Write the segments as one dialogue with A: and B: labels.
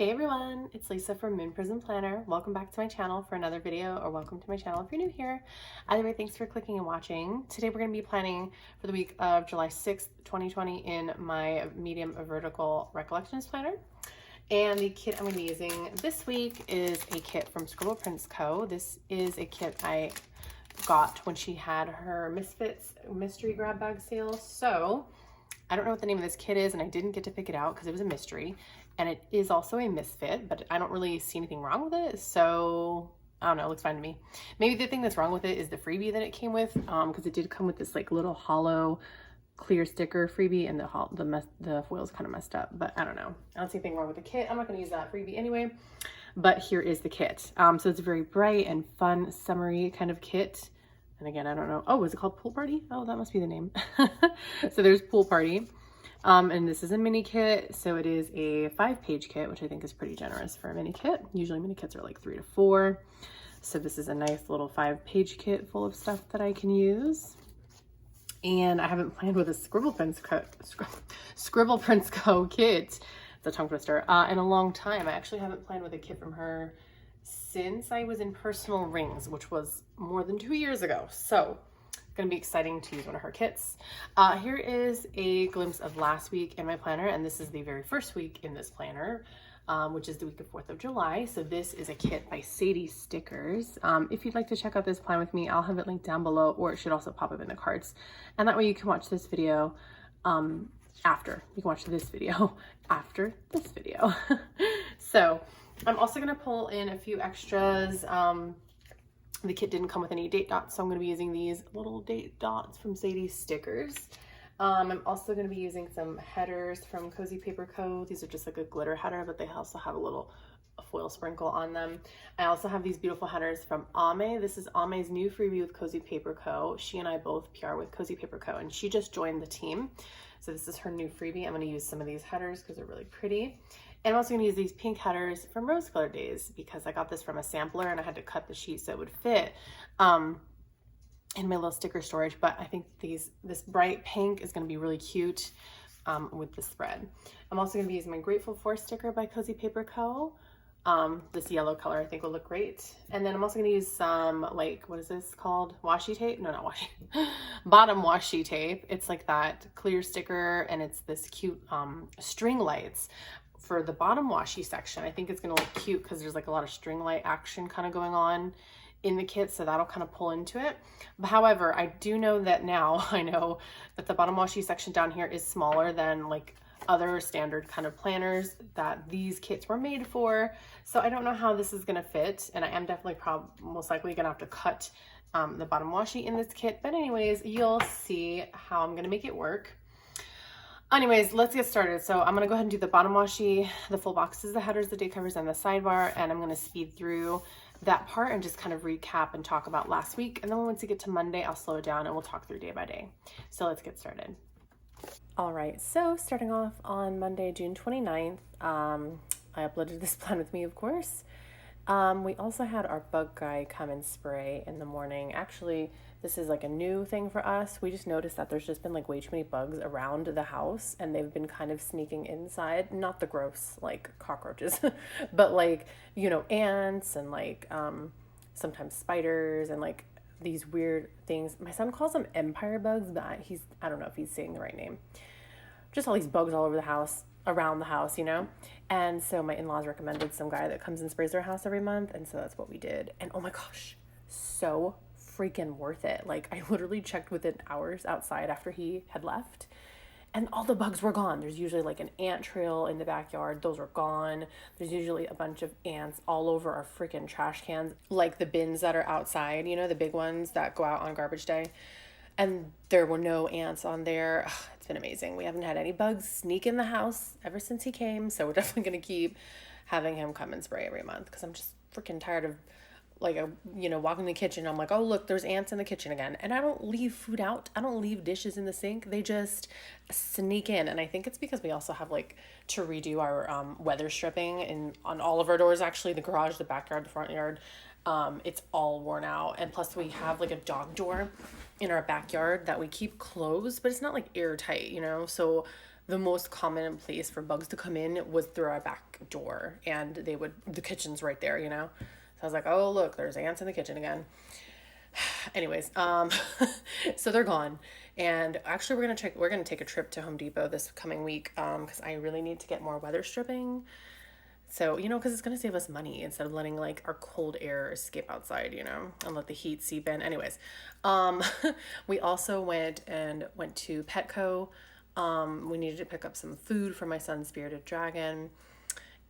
A: Hey everyone, it's Lisa from Moon Prism Planner. Welcome back to my channel for another video, or welcome to my channel if you're new here. Either way, thanks for clicking and watching. Today we're going to be planning for the week of July 6th, 2020 in my medium vertical Recollections planner. And the kit I'm going to be using this week is a kit from Scribble Prints Co. This is a kit I got when she had her Misfits mystery grab bag sale. So I don't know what the name of this kit is, and I didn't get to pick it out because it was a mystery. And it is also a misfit, but I don't really see anything wrong with it. So I don't know, it looks fine to me. Maybe the thing that's wrong with it is the freebie that it came with, because it did come with this like little hollow clear sticker freebie, and the foil's kind of messed up, but I don't know. I don't see anything wrong with the kit. I'm not going to use that freebie anyway, but here is the kit. So it's a very bright and fun, summery kind of kit. And again, I don't know. Oh, is it called Pool Party? Oh, that must be the name. So there's Pool Party. And this is a mini kit. So it is a 5-page kit, which I think is pretty generous for a mini kit. Usually mini kits are like 3 to 4. So this is a nice little 5-page kit full of stuff that I can use. And I haven't planned with a Scribble Prints Co kit. It's a tongue twister. In a long time. I actually haven't planned with a kit from her since I was in Personal Rings, which was more than 2 years ago. So going to be exciting to use one of her kits. Here is a glimpse of last week in my planner, and this is the very first week in this planner, which is the week of 4th of July. So this is a kit by Sadie Stickers. If you'd like to check out this plan with me, I'll have it linked down below, or it should also pop up in the cards. And that way you can watch this video after. You can watch this video after this video. So I'm also going to pull in a few extras. The kit didn't come with any date dots, so I'm going to be using these little date dots from Sadie Stickers. I'm also going to be using some headers from Fizz Paper Co. These are just like a glitter header, but they also have a little foil sprinkle on them. I also have these beautiful headers from Ame. This is Ame's new freebie with Fizz Paper Co. She and I both PR with Fizz Paper Co. and she just joined the team. So this is her new freebie. I'm going to use some of these headers because they're really pretty. And I'm also going to use these pink headers from Colored Daze because I got this from a sampler and I had to cut the sheet so it would fit in my little sticker storage. But I think this bright pink is going to be really cute with the spread. I'm also going to be using my Grateful For sticker by Fizz Paper Co. This yellow color I think will look great. And then I'm also going to use some, like, what is this called? Washi tape? No, not washi. Bottom washi tape. It's like that clear sticker, and it's this cute string lights for the bottom washi section. I think it's going to look cute because there's like a lot of string light action kind of going on in the kit, so that'll kind of pull into it. But however, I do know that now, I know that the bottom washi section down here is smaller than like other standard kind of planners that these kits were made for. So I don't know how this is going to fit, and I am definitely most likely going to have to cut the bottom washi in this kit. But anyways, you'll see how I'm going to make it work. Anyways, let's get started. So I'm going to go ahead and do the bottom washi, the full boxes, the headers, the date covers, and the sidebar, and I'm going to speed through that part and just kind of recap and talk about last week. And then once we get to Monday, I'll slow it down and we'll talk through day by day. So let's get started. All right, so starting off on Monday, June 29th, I uploaded this plan with me, of course. We also had our bug guy come and spray in the morning. Actually, this is like a new thing for us. We just noticed that there's just been like way too many bugs around the house, and they've been kind of sneaking inside. Not the gross like cockroaches, but like, you know, ants and like sometimes spiders and like these weird things. My son calls them empire bugs, but I don't know if he's saying the right name. Just all these bugs all over the house, around the house, you know? And so my in-laws recommended some guy that comes and sprays their house every month, and so that's what we did. And oh my gosh, so freaking worth it. Like, I literally checked within hours outside after he had left, and all the bugs were gone. There's usually like an ant trail in the backyard. Those are gone. There's usually a bunch of ants all over our freaking trash cans, like the bins that are outside, you know, the big ones that go out on garbage day. And there were no ants on there. Ugh, it's been amazing. We haven't had any bugs sneak in the house ever since he came. So we're definitely going to keep having him come and spray every month, because I'm just freaking tired of like, you know, walking in the kitchen. I'm like, oh, look, there's ants in the kitchen again. And I don't leave food out. I don't leave dishes in the sink. They just sneak in. And I think it's because we also have like to redo our weather stripping on all of our doors, actually, the garage, the backyard, the front yard. It's all worn out. And plus we have like a dog door in our backyard that we keep closed, but it's not like airtight, you know? So the most common place for bugs to come in was through our back door, and the kitchen's right there, you know? So I was like, oh, look, there's ants in the kitchen again. Anyways, so they're gone. And actually we're gonna take a trip to Home Depot this coming week, because I really need to get more weather stripping. So, you know, because it's going to save us money instead of letting like our cold air escape outside, you know, and let the heat seep in. Anyways, we also went to Petco. We needed to pick up some food for my son's spirited dragon.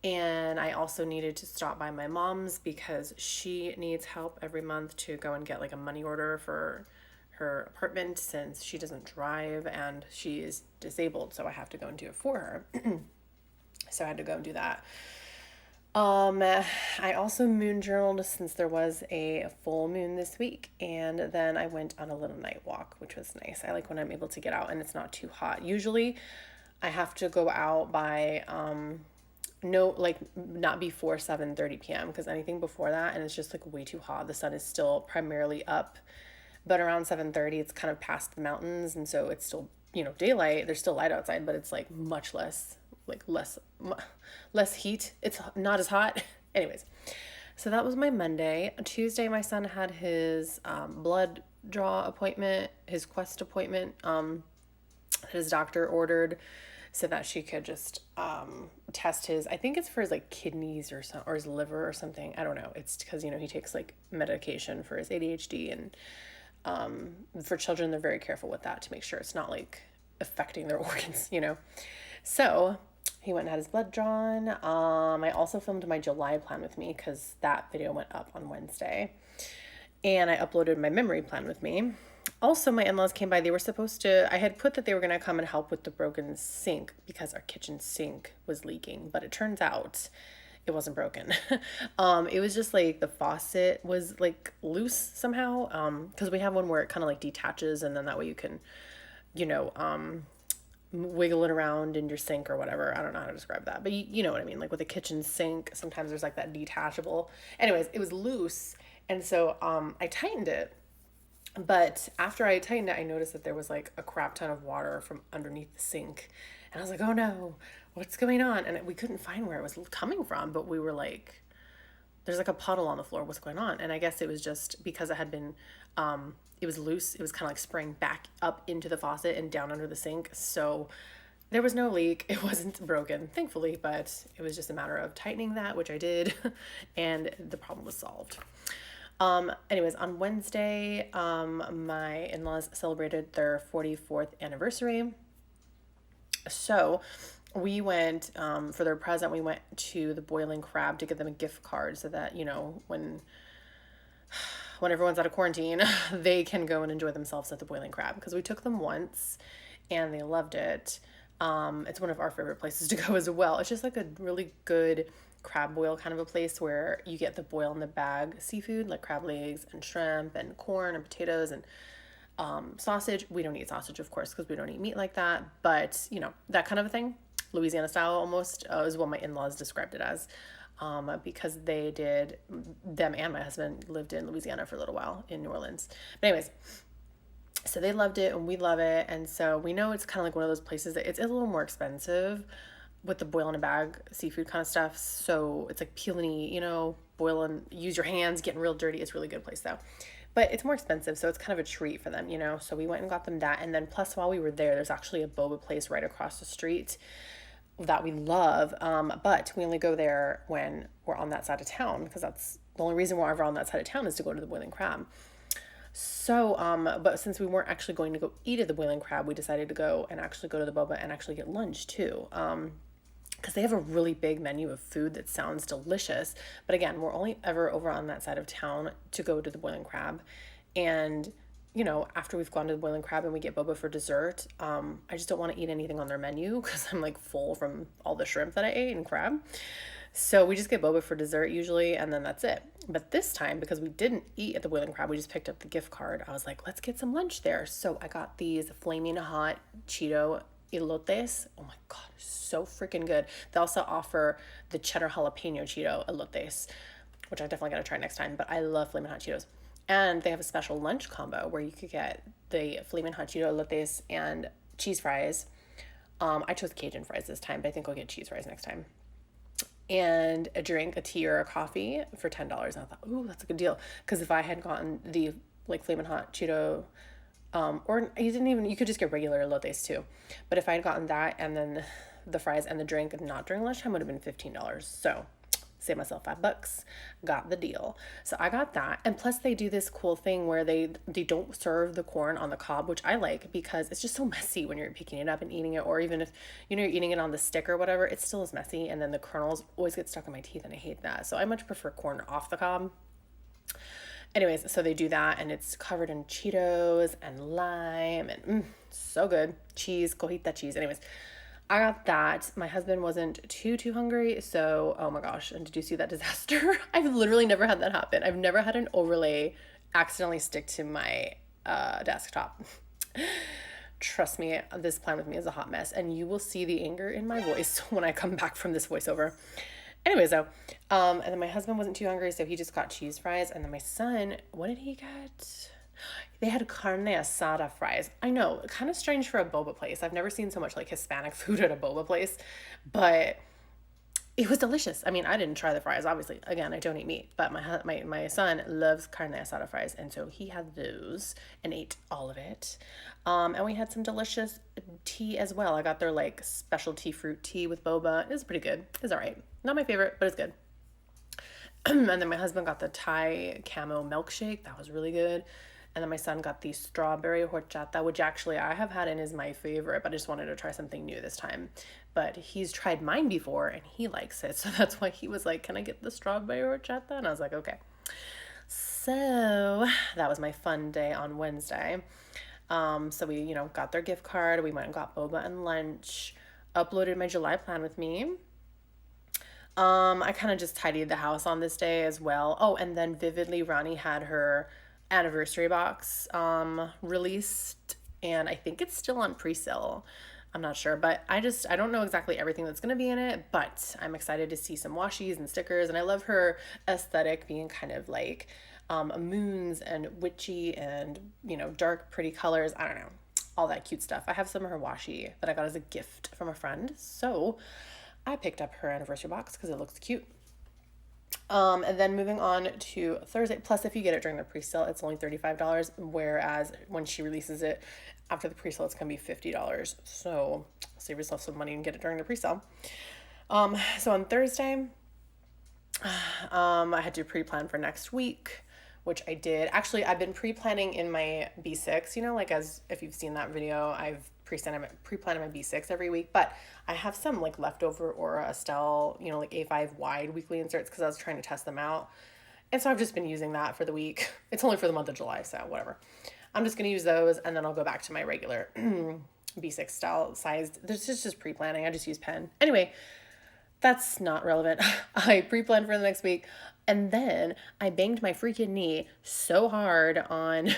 A: And I also needed to stop by my mom's because she needs help every month to go and get like a money order for her apartment since she doesn't drive and she is disabled. So I have to go and do it for her. So I had to go and do that. I also moon journaled since there was a full moon this week, and then I went on a little night walk, which was nice. I like when I'm able to get out and it's not too hot. Usually I have to go out by, not before 7:30 p.m. because anything before that and it's just like way too hot. The sun is still primarily up, but around 7:30 it's kind of past the mountains, and so it's still, you know, daylight. There's still light outside, but it's like much less, like less heat. It's not as hot. Anyways, so that was my Monday. Tuesday, my son had his blood draw appointment, his Quest appointment. His doctor ordered so that she could just test his, I think it's for his like kidneys or his liver or something. I don't know. It's because, you know, he takes like medication for his ADHD, and for children, they're very careful with that to make sure it's not like affecting their organs, you know. So he went and had his blood drawn. I also filmed my July plan with me because that video went up on Wednesday. And I uploaded my memory plan with me. Also, my in-laws came by. They were supposed to, I had put that they were going to come and help with the broken sink because our kitchen sink was leaking. But it turns out it wasn't broken. It was just like the faucet was like loose somehow. Because we have one where it kind of like detaches, and then that way you can, you know, wiggle it around in your sink or whatever. I don't know how to describe that, but you know what I mean? Like with a kitchen sink, sometimes there's like that detachable. Anyways, it was loose. And so I tightened it. But after I tightened it, I noticed that there was like a crap ton of water from underneath the sink. And I was like, oh no, what's going on? And we couldn't find where it was coming from, but we were like, there's like a puddle on the floor. What's going on? And I guess it was just because it had been, it was loose. It was kind of like spraying back up into the faucet and down under the sink. So there was no leak. It wasn't broken, thankfully, but it was just a matter of tightening that, which I did, and the problem was solved. Anyways, on Wednesday, my in-laws celebrated their 44th anniversary. So we went, for their present, we went to the Boiling Crab to give them a gift card so that, you know, when everyone's out of quarantine, they can go and enjoy themselves at the Boiling Crab, because we took them once and they loved it. It's one of our favorite places to go as well. It's just like a really good crab boil kind of a place where you get the boil in the bag seafood, like crab legs and shrimp and corn and potatoes and sausage. We don't eat sausage, of course, because we don't eat meat like that, but you know, that kind of a thing. Louisiana style almost is what my in-laws described it as, because them and my husband lived in Louisiana for a little while in New Orleans. But anyways, so they loved it and we love it. And so we know it's kind of like one of those places that it's a little more expensive with the boil in a bag seafood kind of stuff. So it's like peel and eat, you know, boil and use your hands, getting real dirty. It's a really good place though. But it's more expensive, so it's kind of a treat for them, you know. So we went and got them that. And then plus while we were there, there's actually a boba place right across the street that we love. But we only go there when we're on that side of town, because that's the only reason we're ever on that side of town is to go to the Boiling Crab. So, but since we weren't actually going to go eat at the Boiling Crab, we decided to go and actually go to the boba and actually get lunch too. Because they have a really big menu of food that sounds delicious. But again, we're only ever over on that side of town to go to the Boiling Crab. And, you know, after we've gone to the Boiling Crab and we get boba for dessert, I just don't want to eat anything on their menu because I'm like full from all the shrimp that I ate and crab. So we just get boba for dessert usually, and then that's it. But this time, because we didn't eat at the Boiling Crab, we just picked up the gift card. I was like, let's get some lunch there. So I got these flaming hot Cheeto elotes. Oh my God, so freaking good. They also offer the cheddar jalapeno Cheeto elotes, which I definitely gotta try next time, but I love flaming hot Cheetos. And they have a special lunch combo where you could get the flaming hot Cheeto elotes and cheese fries I chose Cajun fries this time, but I think I'll get cheese fries next time. And a drink, a tea or a coffee for $10. And I thought, ooh, that's a good deal. Because if I had gotten the like Flamin' Hot Cheeto, or you could just get regular elotes too. But if I had gotten that and then the fries and the drink not during lunchtime, would have been $15. So save myself $5, got the deal. So I got that. And plus they do this cool thing where they don't serve the corn on the cob, which I like because it's just so messy when you're picking it up and eating it, or even if, you're eating it on the stick or whatever, it still is messy. And then the kernels always get stuck in my teeth and I hate that. So I much prefer corn off the cob. Anyways, so they do that and it's covered in Cheetos and lime and so good. Cheese, cojita cheese. Anyways, I got that. My husband wasn't too hungry, so oh my gosh, and did you see that disaster? I've literally never had that happen. I've never had an overlay accidentally stick to my desktop. Trust me, this plan with me is a hot mess, and you will see the anger in my voice when I come back from this voiceover. Anyways, though, and then my husband wasn't too hungry, so he just got cheese fries, and then my son, what did he get? They had carne asada fries. I know, kind of strange for a boba place. I've never seen so much like Hispanic food at a boba place, but it was delicious. I mean, I didn't try the fries, obviously. Again, I don't eat meat, but my son loves carne asada fries, and so he had those and ate all of it. And we had some delicious tea as well. I got their like specialty fruit tea with boba. It was pretty good. It was all right. Not my favorite, but it's good. And then my husband got the Thai camo milkshake. That was really good. And then my son got the strawberry horchata, which actually I have had and is my favorite, but I just wanted to try something new this time. But he's tried mine before and he likes it. So that's why he was like, can I get the strawberry horchata? And I was like, okay. So that was my fun day on Wednesday. So we, got their gift card. We went and got boba and lunch, uploaded my July plan with me. I kind of just tidied the house on this day as well. Oh, and then Vividly Ronnie had her anniversary box released, and I think it's still on pre-sale. I'm not sure, but I don't know exactly everything that's going to be in it, but I'm excited to see some washies and stickers, and I love her aesthetic being kind of like moons and witchy and, dark, pretty colors. I don't know, all that cute stuff. I have some of her washi that I got as a gift from a friend, so I picked up her anniversary box because it looks cute. And then moving on to Thursday, plus if you get it during the pre-sale, it's only $35, whereas when she releases it after the pre-sale, it's going to be $50. So save yourself some money and get it during the pre-sale. So on Thursday, I had to pre-plan for next week, which I did. Actually, I've been pre-planning in my B6, like as if you've seen that video, I've pre-planning my B6 every week, but I have some like leftover Aura Estelle, like A5 wide weekly inserts because I was trying to test them out. And so I've just been using that for the week. It's only for the month of July, so whatever. I'm just going to use those and then I'll go back to my regular B6 style sized. This is just pre-planning. I just use pen. Anyway, that's not relevant. I pre-planned for the next week and then I banged my freaking knee so hard on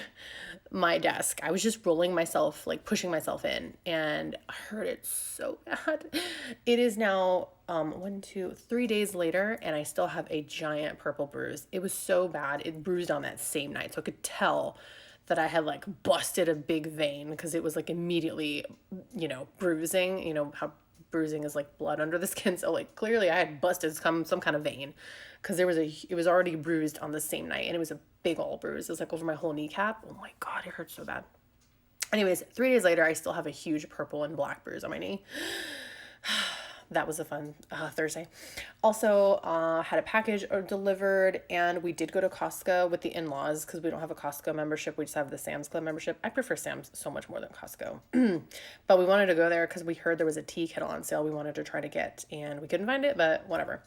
A: my desk. I was just rolling myself, like pushing myself in, and I hurt it so bad. It is now 3 days later and I still have a giant purple bruise. It was so bad. It bruised on that same night. So I could tell that I had like busted a big vein because it was like immediately, bruising, how bruising is like blood under the skin. So like clearly I had busted some kind of vein because it was already bruised on the same night, and it was a big old bruise. It was like over my whole kneecap. Oh my God, it hurts so bad. Anyways, 3 days later, I still have a huge purple and black bruise on my knee. That was a fun Thursday. Also, had a package delivered, and we did go to Costco with the in-laws because we don't have a Costco membership. We just have the Sam's Club membership. I prefer Sam's so much more than Costco. But we wanted to go there because we heard there was a tea kettle on sale we wanted to try to get, and we couldn't find it, but whatever.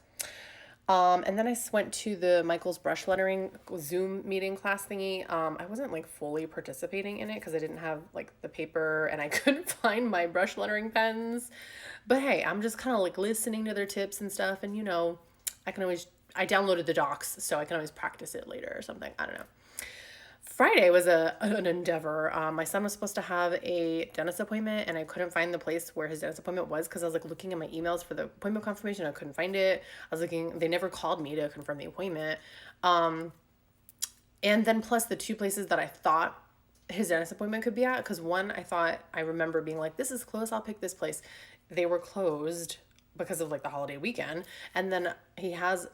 A: And then I went to the Michael's brush lettering Zoom meeting class thingy. I wasn't like fully participating in it because I didn't have like the paper and I couldn't find my brush lettering pens. But hey, I'm just kind of like listening to their tips and stuff. And I downloaded the docs so I can always practice it later or something. I don't know. Friday was an endeavor. My son was supposed to have a dentist appointment and I couldn't find the place where his dentist appointment was because I was like looking at my emails for the appointment confirmation. I couldn't find it. I was looking, they never called me to confirm the appointment. And then plus the two places that I thought his dentist appointment could be at. Because one, I remember being like, this is close, I'll pick this place. They were closed because of like the holiday weekend. And then he has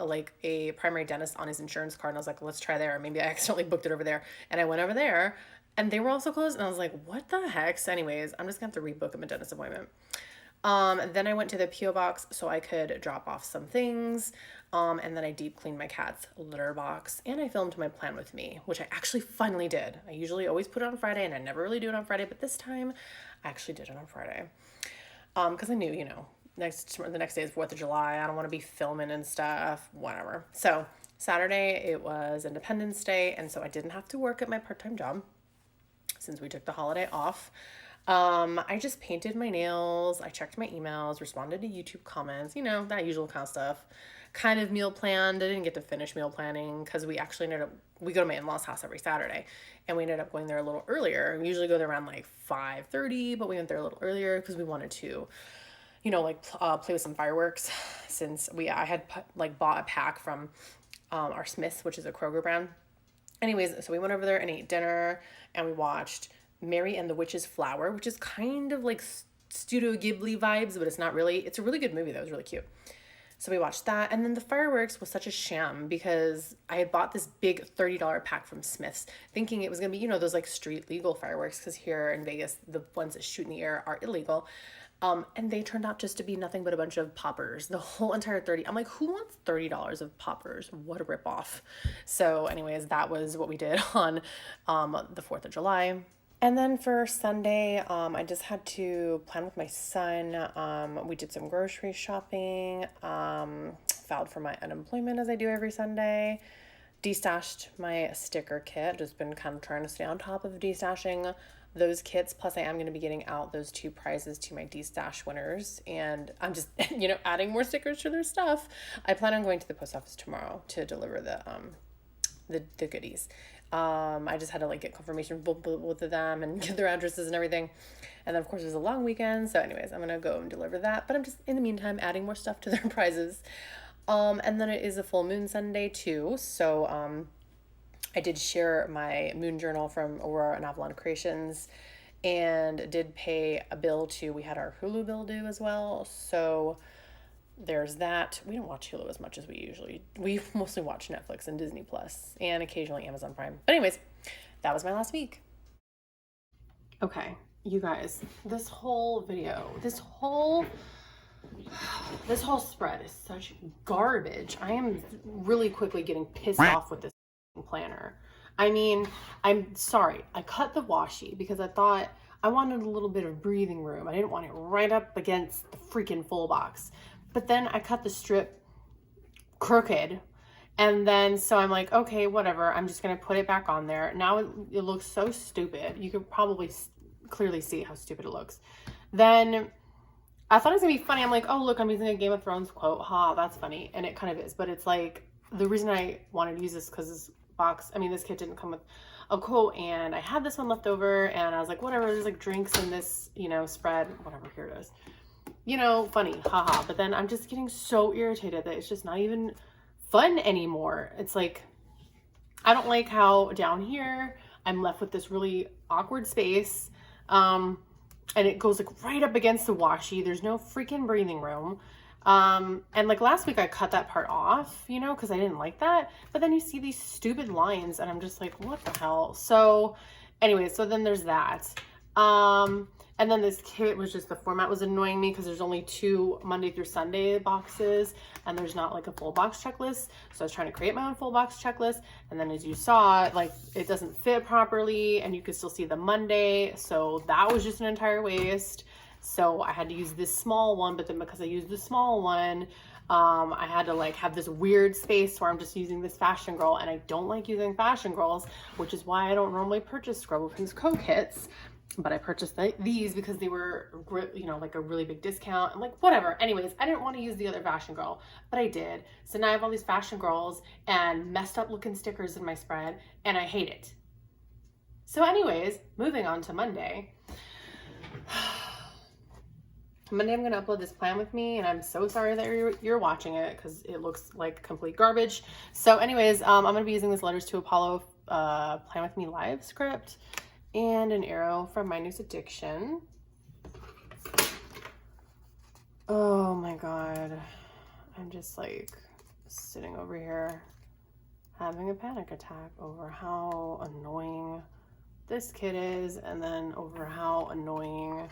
A: a primary dentist on his insurance card. And I was like, let's try there. Maybe I accidentally booked it over there. And I went over there and they were also closed. And I was like, what the heck? So anyways, I'm just gonna have to rebook him a dentist appointment. Then I went to the P.O. box so I could drop off some things. And then I deep cleaned my cat's litter box and I filmed my plan with me, which I actually finally did. I usually always put it on Friday and I never really do it on Friday, but this time I actually did it on Friday. Cause I knew, you know, the next day is 4th of July. I don't want to be filming and stuff, whatever. So Saturday it was Independence Day. And so I didn't have to work at my part-time job since we took the holiday off. I just painted my nails, I checked my emails, responded to YouTube comments, you know, that usual kind of stuff. Kind of meal planned. I didn't get to finish meal planning because we actually we go to my in-laws' house every Saturday and we ended up going there a little earlier. We usually go there around like 5:30, but we went there a little earlier because we wanted to, you know, like play with some fireworks since I had bought a pack from our Smiths, which is a Kroger brand. Anyways, so we went over there and ate dinner and we watched Mary and the Witch's Flower, which is kind of like Studio Ghibli vibes, but it's not really. It's a really good movie though. It was really cute. So we watched that. And then the fireworks was such a sham because I had bought this big $30 pack from Smith's thinking it was going to be, you know, those like street legal fireworks. Cause here in Vegas, the ones that shoot in the air are illegal. And they turned out just to be nothing but a bunch of poppers, the whole entire 30. I'm like, who wants $30 of poppers? What a ripoff. So anyways, that was what we did on, the 4th of July. And then for Sunday, I just had to plan with my son. We did some grocery shopping, filed for my unemployment as I do every Sunday, destashed my sticker kit, just been kind of trying to stay on top of destashing those kits. Plus I am going to be getting out those 2 prizes to my destash winners. And I'm just, you know, adding more stickers to their stuff. I plan on going to the post office tomorrow to deliver the goodies. I just had to like get confirmation from both of them and get their addresses and everything. And then of course it was a long weekend. So anyways, I'm going to go and deliver that, but I'm just in the meantime adding more stuff to their prizes. And then it is a full moon Sunday too. So, I did share my moon journal from Aurora and Avalon Creations and did pay a bill too. We had our Hulu bill due as well. So there's that. We don't watch Hulu as much as we mostly watch Netflix and Disney Plus and occasionally Amazon Prime. But anyways, that was my last week. Okay, you guys, this whole video, this whole spread is such garbage. I am really quickly getting pissed off with this planner. I mean, I'm sorry. I cut the washi because I thought I wanted a little bit of breathing room. I didn't want it right up against the freaking full box. But then I cut the strip crooked. And then, so I'm like, okay, whatever. I'm just going to put it back on there. Now it looks so stupid. You can probably clearly see how stupid it looks. Then I thought it was going to be funny. I'm like, oh, look, I'm using a Game of Thrones quote. Ha, that's funny. And it kind of is. But it's like, the reason I wanted to use this because this kit didn't come with a quote. And I had this one left over. And I was like, whatever. There's like drinks in this, you know, spread. Whatever, here it is. You know, funny. Haha. But then I'm just getting so irritated that it's just not even fun anymore. It's like, I don't like how down here I'm left with this really awkward space. And it goes like right up against the washi. There's no freaking breathing room. And like last week I cut that part off, you know, cause I didn't like that, but then you see these stupid lines and I'm just like, what the hell? So anyway, so then there's that. And then this kit was just, the format was annoying me because there's only 2 Monday through Sunday boxes and there's not like a full box checklist. So I was trying to create my own full box checklist. And then as you saw, like it doesn't fit properly and you could still see the Monday. So that was just an entire waste. So I had to use this small one, but then because I used the small one, I had to like have this weird space where I'm just using this Fashion Girl and I don't like using Fashion Girls, which is why I don't normally purchase Scribble Prints Co kits. But I purchased these because they were, you know, like a really big discount and like whatever. Anyways, I didn't want to use the other Fashion Girl, but I did. So now I have all these Fashion Girls and messed up looking stickers in my spread and I hate it. So anyways, moving on to Monday. Monday I'm going to upload this plan with me and I'm so sorry that you're watching it because it looks like complete garbage. So anyways, I'm going to be using this Letters to Apollo plan with me live script. and an arrow from My News Addiction. Oh my God. I'm just like sitting over here having a panic attack over how annoying this kit is, and then over how annoying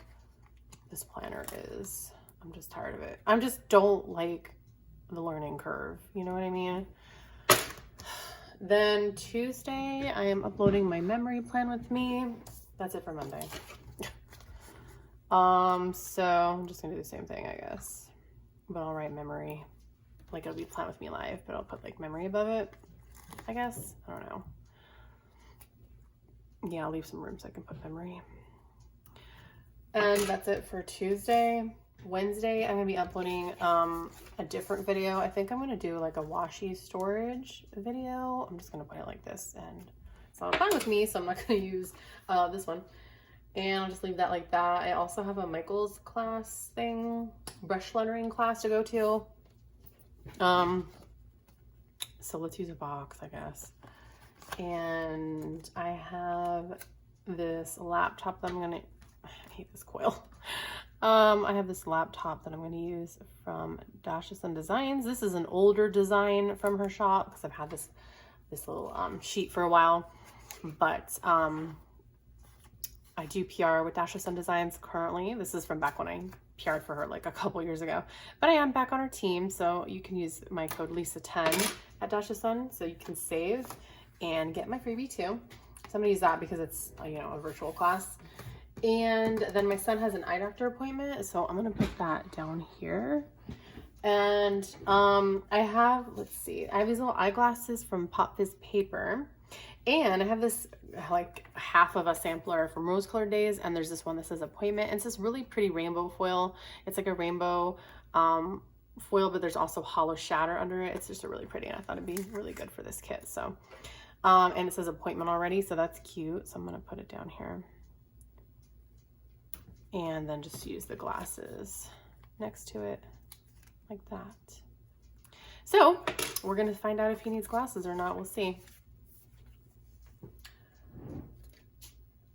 A: this planner is. I'm just tired of it. I just don't like the learning curve. You know what I mean? Then Tuesday, I am uploading my memory plan with me. That's it for Monday. So I'm just gonna do the same thing, I guess. But I'll write memory. Like it'll be plan with me live, but I'll put like memory above it, I guess. I don't know. Yeah, I'll leave some room so I can put memory. And that's it for Tuesday. Wednesday, I'm gonna be uploading a different video. I think I'm gonna do like a washi storage video. I'm just gonna put it like this, and it's not fine with me, so I'm not gonna use this one. And I'll just leave that like that. I also have a Michael's class thing, brush lettering class to go to. So let's use a box, I guess. And I have this laptop that I'm gonna, I hate this coil. I have this laptop that I'm going to use from Destash and Designs. This is an older design from her shop because I've had this little sheet for a while. But I do PR with Destash and Designs currently. This is from back when I PR'd for her like a couple years ago. But I am back on her team, so you can use my code Lisa10 at Destash, so you can save and get my freebie too. So I'm going to use that because it's, you know, a virtual class. And then my son has an eye doctor appointment, so I'm gonna put that down here. And I have, let's see, I have these little eyeglasses from Fizz Paper, and I have this like half of a sampler from Colored Daze, and there's this one that says appointment, and it's this really pretty rainbow foil. It's like a rainbow foil, but there's also hollow shatter under it. It's just a really pretty, and I thought it'd be really good for this kit. So and it says appointment already, so that's cute. So I'm gonna put it down here. And then just use the glasses next to it like that. So we're gonna find out if he needs glasses or not. We'll see.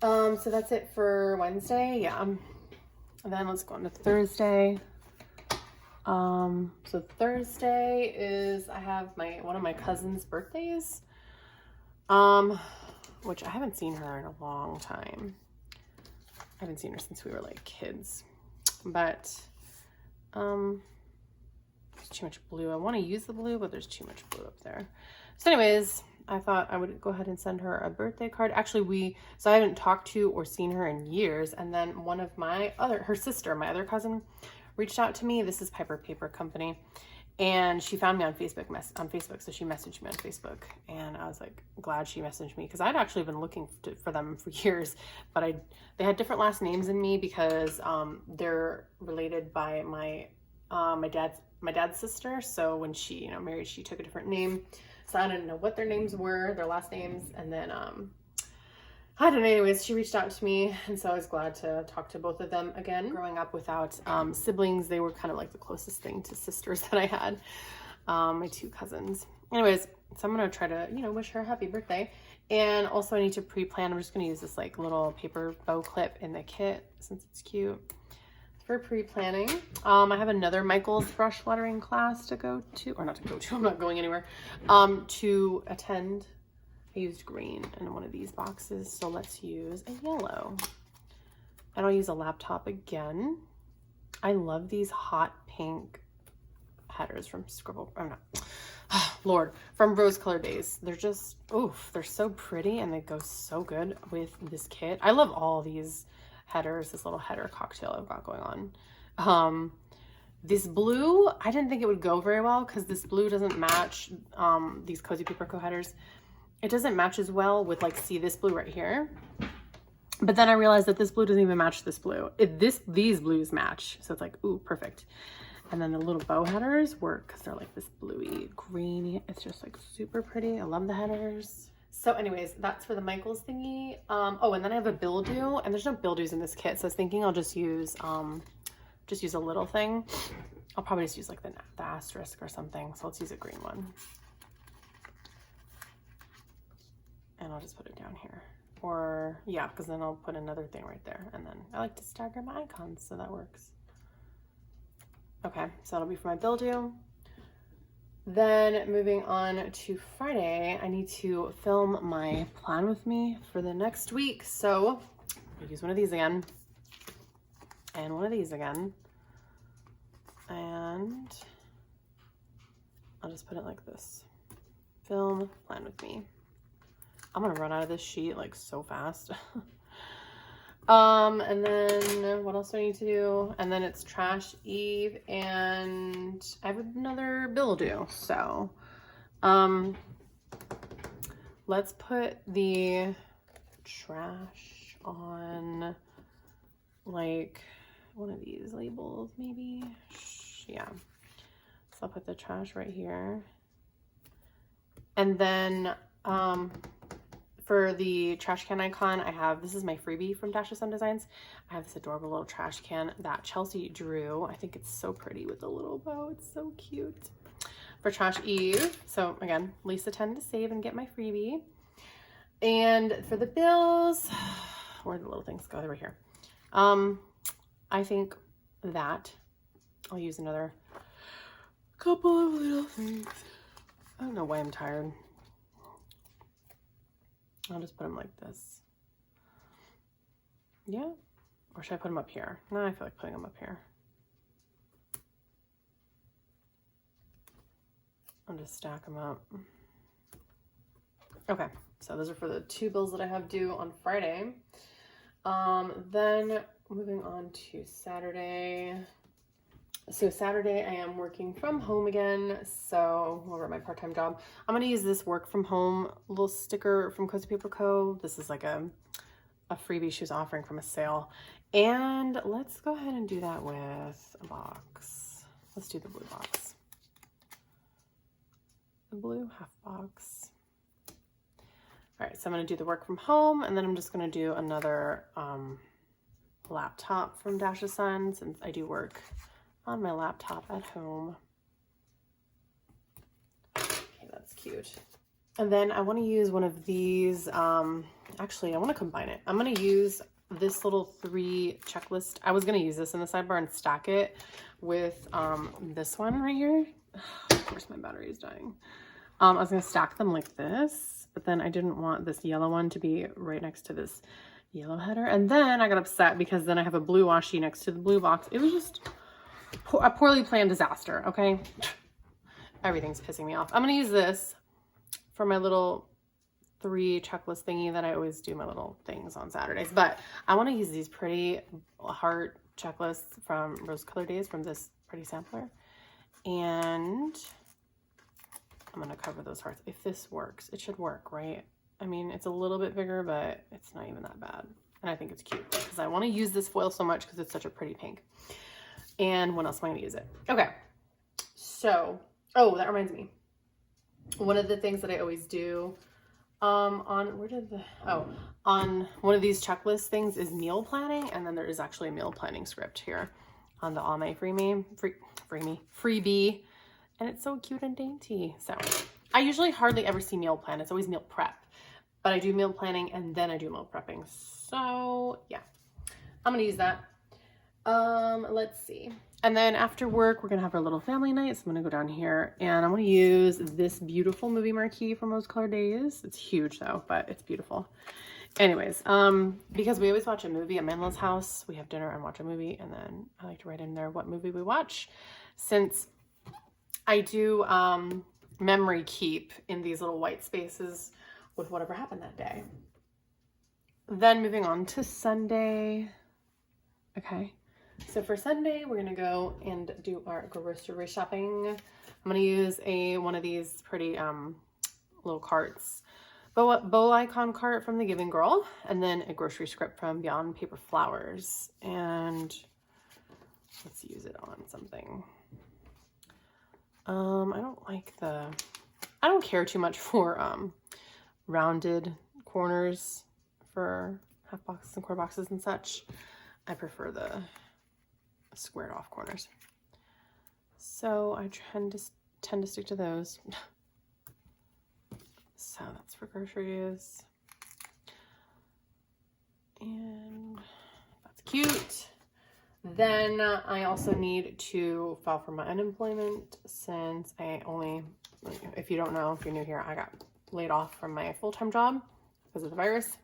A: So that's it for Wednesday. Yeah. And then let's go on to Thursday. So Thursday is, I have one of my cousin's birthdays, which I haven't seen her in a long time. I haven't seen her since we were like kids, but there's too much blue. I want to use the blue, but there's too much blue up there. So anyways, I thought I would go ahead and send her a birthday card. Actually, so I haven't talked to or seen her in years. And then one of her sister, my other cousin, reached out to me. This is Piper Paper Company. And she found me on Facebook, so she messaged me on Facebook, and I was like glad she messaged me because I'd actually been looking for them for years, but they had different last names than me because they're related by my dad's sister. So when she married, she took a different name, so I didn't know what their names were, their last names, and then I don't know. Anyways, she reached out to me, and so I was glad to talk to both of them again. Growing up without siblings, they were kind of like the closest thing to sisters that I had, my two cousins. Anyways, so I'm going to try to, wish her a happy birthday. And also I need to pre-plan. I'm just going to use this like little paper bow clip in the kit since it's cute for pre-planning. I have another Michael's brush lettering class to go to, or not to go to, I'm not going anywhere, to attend. I used green in one of these boxes, so let's use a yellow. And I'll use a laptop again. I love these hot pink headers from Scribble, from Colored Daze. They're just, oof, they're so pretty, and they go so good with this kit. I love all these headers, this little header cocktail I've got going on. This blue, I didn't think it would go very well because this blue doesn't match these Cozy Paper Co headers. It doesn't match as well with see this blue right here. But then I realized that this blue doesn't even match this blue. These blues match. So it's like, ooh, perfect. And then the little bow headers work because they're like this bluey, greeny. It's just like super pretty. I love the headers. So anyways, that's for the Michaels thingy. Oh, and then I have a bill due, and there's no bill dues in this kit. So I was thinking I'll just use a little thing. I'll probably just use like the asterisk or something. So let's use a green one. And I'll just put it down here. or yeah, because then I'll put another thing right there. And then I like to stagger my icons, so that works. Okay, so that'll be for my bill due. Then moving on to Friday, I need to film my plan with me for the next week. So I'll use one of these again and one of these again. And I'll just put it like this. Film, plan with me. I'm gonna run out of this sheet like so fast. And then what else do I need to do? And then it's trash eve and I have another bill due. So, let's put the trash on like one of these labels maybe. Yeah. So I'll put the trash right here. And then, for the trash can icon, I have, this is my freebie from Dash of Sun Designs. I have this adorable little trash can that Chelsea drew. I think it's so pretty with the little bow. It's so cute. For Trash Eve. So again, Lisa 10 to save and get my freebie. And for the bills, where the little things go, they were here. I think that I'll use another couple of little things. I don't know why I'm tired. I'll just put them like this. Yeah. Or should I put them up here? No, I feel like putting them up here. I'll just stack them up. Okay. So those are for the 2 bills that I have due on Friday. Then moving on to Saturday. So Saturday I am working from home again, so over at my part-time job. I'm going to use this work from home little sticker from Fizz Paper Co. This is like a freebie she was offering from a sale. And let's go ahead and do that with a box. Let's do the blue box. The blue half box. All right, so I'm going to do the work from home, and then I'm just going to do another laptop from Dash of Sun since I do work on my laptop at home. Okay, that's cute. And then I want to use one of these. Actually, I want to combine it. I'm going to use this little 3 checklist. I was going to use this in the sidebar and stack it with this one right here. Of course, my battery is dying. I was going to stack them like this, but then I didn't want this yellow one to be right next to this yellow header. And then I got upset because then I have a blue washi next to the blue box. It was just a poorly planned disaster, okay? Everything's pissing me off. I'm going to use this for my little 3 checklist thingy that I always do my little things on Saturdays. But I want to use these pretty heart checklists from Colored Daze from this pretty sampler. And I'm going to cover those hearts. If this works, it should work, right? I mean, it's a little bit bigger, but it's not even that bad. And I think it's cute because I want to use this foil so much because it's such a pretty pink. And when else am I going to use it? Okay. So, oh, that reminds me. One of the things that I always do on one of these checklist things is meal planning. And then there is actually a meal planning script here on the All My freebie. And it's so cute and dainty. So I usually hardly ever see meal plan. It's always meal prep. But I do meal planning and then I do meal prepping. So yeah, I'm going to use that. Let's see. And then after work, we're going to have our little family night. So I'm going to go down here and I'm going to use this beautiful movie marquee from Colored Daze. It's huge though, but it's beautiful. Anyways, because we always watch a movie at my in-laws' house, we have dinner and watch a movie. And then I like to write in there what movie we watch since I do, memory keep in these little white spaces with whatever happened that day. Then moving on to Sunday. Okay. So for Sunday, we're going to go and do our grocery shopping. I'm going to use one of these pretty little carts. Bow icon cart from the Giving Girl. And then a grocery script from Beyond Paper Flowers. And let's use it on something. I don't care too much for rounded corners for half boxes and quarter boxes and such. I prefer the squared off corners. So I tend to stick to those. So that's for groceries. And that's cute. Then I also need to file for my unemployment since I only, if you don't know, if you're new here, I got laid off from my full-time job because of the virus.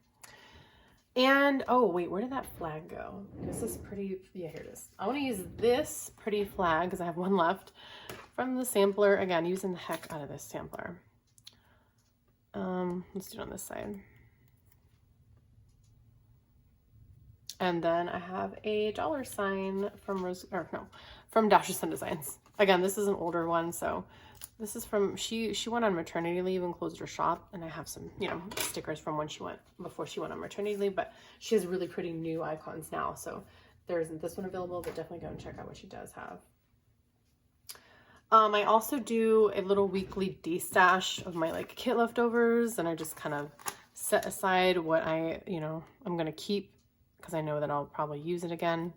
A: And, oh wait, where did that flag go? This is pretty, yeah, here it is. I want to use this pretty flag because I have one left from the sampler. Again, using the heck out of this sampler. Let's do it on this side. And then I have a dollar sign from from Dashes and Designs. Again, this is an older one, so this is from, she went on maternity leave and closed her shop, and I have some, you know, stickers from when before she went on maternity leave, but she has really pretty new icons now, so there isn't this one available, but definitely go and check out what she does have. I also do a little weekly destash of my like kit leftovers, and I just kind of set aside what I'm gonna keep because I know that I'll probably use it again.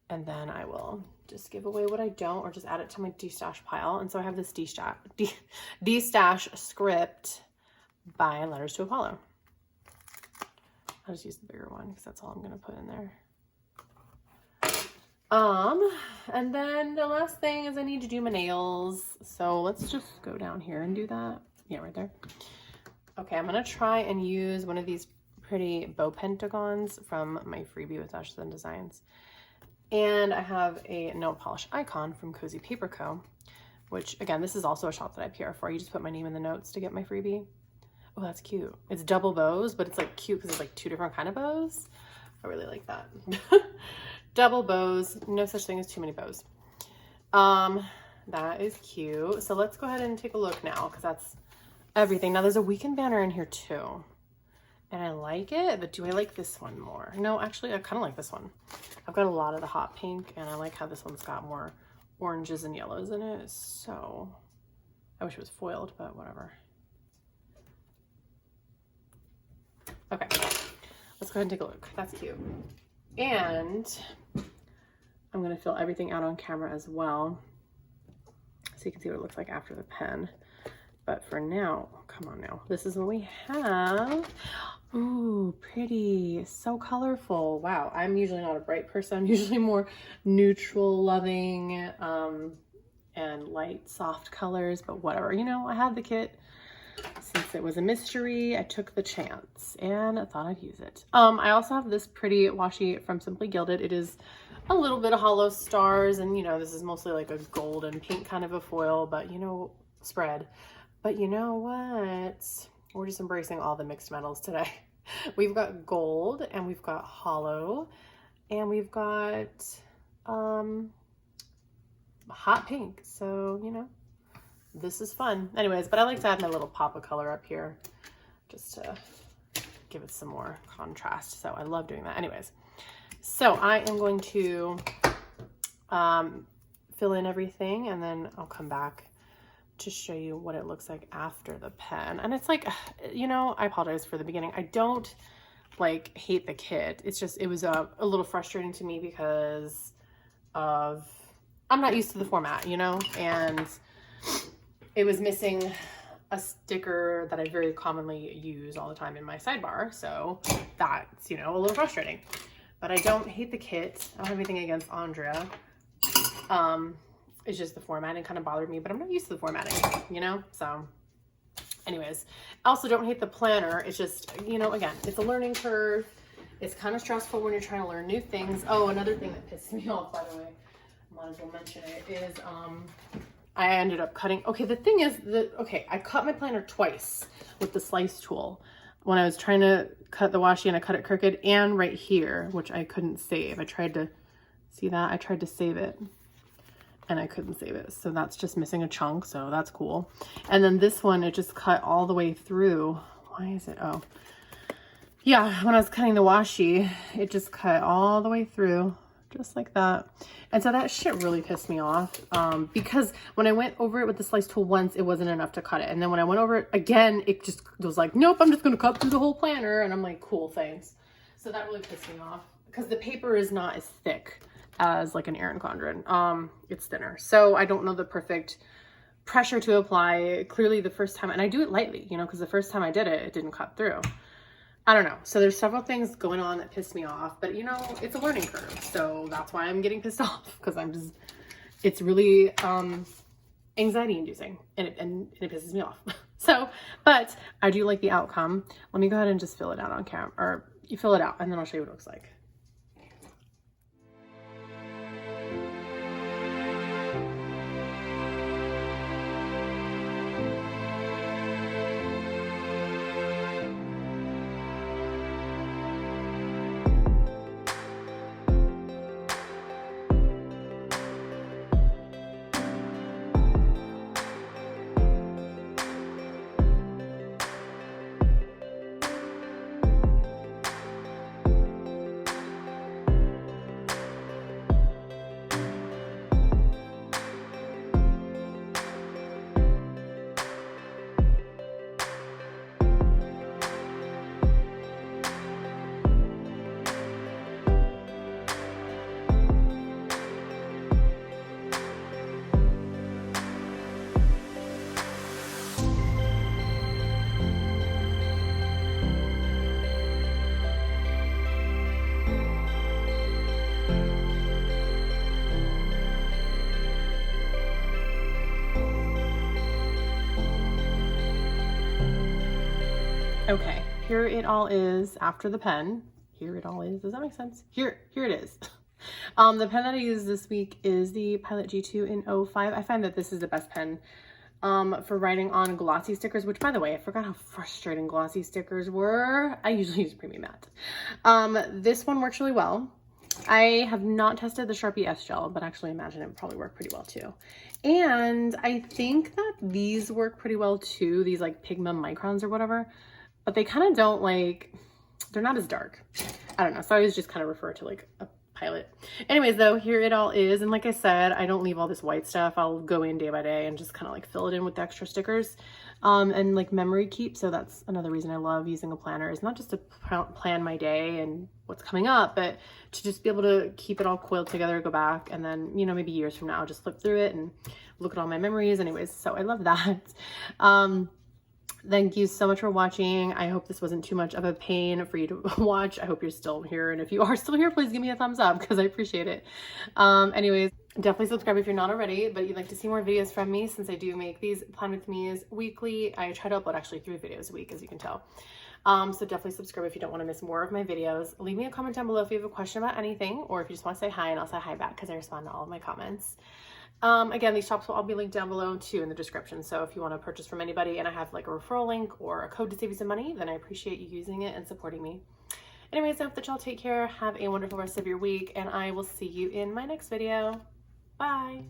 A: And then I will just give away what I don't, or just add it to my destash pile. And so I have this destash script by Letters to Apollo. I'll just use the bigger one because that's all I'm gonna put in there. And then the last thing is I need to do my nails. So let's just go down here and do that. Yeah, right there. Okay, I'm gonna try and use one of these pretty bow pentagons from my freebie with Dashes and Designs. And I have a nail polish icon from Colored Paper Co, which again, this is also a shop that I PR for. You just put my name in the notes to get my freebie. Oh, that's cute. It's double bows, but it's like cute because it's like two different kind of bows. I really like that. Double bows, no such thing as too many bows. That is cute. So let's go ahead and take a look now because that's everything. Now there's a weekend banner in here too. And I like it, but do I like this one more? No, actually, I kind of like this one. I've got a lot of the hot pink, and I like how this one's got more oranges and yellows in it. So I wish it was foiled, but whatever. Okay, let's go ahead and take a look. That's cute. And I'm going to fill everything out on camera as well, so you can see what it looks like after the pen. But for now, come on now, this is what we have. Ooh, pretty, so colorful. Wow, I'm usually not a bright person. I'm usually more neutral loving and light, soft colors, but whatever. You know, I had the kit. Since it was a mystery, I took the chance and I thought I'd use it. I also have this pretty washi from Simply Gilded. It is a little bit of hollow stars, and you know, this is mostly like a gold and pink kind of a foil, but you know, spread. But you know what? We're just embracing all the mixed metals today. We've got gold, and we've got hollow, and we've got hot pink. So, you know, this is fun. Anyways, but I like to add my little pop of color up here just to give it some more contrast. So I love doing that. Anyways, so I am going to fill in everything, and then I'll come back to show you what it looks like after the pen. And it's like, you know, I apologize for the beginning. I don't like hate the kit. It's just, it was a little frustrating to me because of, I'm not used to the format, you know, and it was missing a sticker that I very commonly use all the time in my sidebar. So that's, you know, a little frustrating, but I don't hate the kit. I don't have anything against Andrea. It's just the formatting kind of bothered me, but I'm not used to the formatting, you know? So anyways, I also don't hate the planner. It's just, you know, again, it's a learning curve. It's kind of stressful when you're trying to learn new things. Oh, another thing that pissed me off, by the way, I might as well mention it, is I ended up cutting. Okay, the thing is that, okay, I cut my planner twice with the slice tool when I was trying to cut the washi, and I cut it crooked, and right here, which I couldn't save. I tried to, see that? I tried to save it, and I couldn't save it. So that's just missing a chunk, so that's cool. And then this one, it just cut all the way through. Why is it? Oh, yeah, when I was cutting the washi, it just cut all the way through, just like that. And so that shit really pissed me off, because when I went over it with the slice tool once, it wasn't enough to cut it. And then when I went over it again, it just was like, nope, I'm just gonna cut through the whole planner. And I'm like, cool, thanks. So that really pissed me off because the paper is not as thick as like an Erin Condren. It's thinner. So I don't know the perfect pressure to apply. Clearly the first time, and I do it lightly, you know, because the first time I did it, it didn't cut through. I don't know. So there's several things going on that piss me off, but you know, it's a learning curve. So that's why I'm getting pissed off, because it's really anxiety inducing, and it pisses me off. So, but I do like the outcome. Let me go ahead and just fill it out on camera, or you fill it out and then I'll show you what it looks like. Okay, here it all is after the pen. Here it all is. Does that make sense? Here it is. The pen that I use this week is the Pilot G2 in 05. I find that this is the best pen for writing on glossy stickers, which, by the way, I forgot how frustrating glossy stickers were. I usually use Premium Matte. This one works really well. I have not tested the Sharpie S Gel, but actually imagine it would probably work pretty well too. And I think that these work pretty well too, these like Pigma microns or whatever, but they kind of don't like, they're not as dark. I don't know. So I always just kind of refer to like a Pilot. Anyways, though, here it all is. And like I said, I don't leave all this white stuff. I'll go in day by day and just kind of like fill it in with the extra stickers and like memory keep. So that's another reason I love using a planner, is not just to plan my day and what's coming up, but to just be able to keep it all coiled together, go back, and then, you know, maybe years from now, just flip through it and look at all my memories. Anyways, so I love that. Thank you so much for watching. I hope this wasn't too much of a pain for you to watch. I hope you're still here. And if you are still here, please give me a thumbs up because I appreciate it. Anyways, definitely subscribe if you're not already, but you'd like to see more videos from me, since I do make these Plan With Me's weekly. I try to upload actually 3 videos a week, as you can tell. So definitely subscribe if you don't want to miss more of my videos. Leave me a comment down below if you have a question about anything, or if you just want to say hi, and I'll say hi back because I respond to all of my comments. Again, these shops will all be linked down below too in the description. So if you want to purchase from anybody and I have like a referral link or a code to save you some money, then I appreciate you using it and supporting me. Anyways, I hope that y'all take care. Have a wonderful rest of your week, and I will see you in my next video. Bye.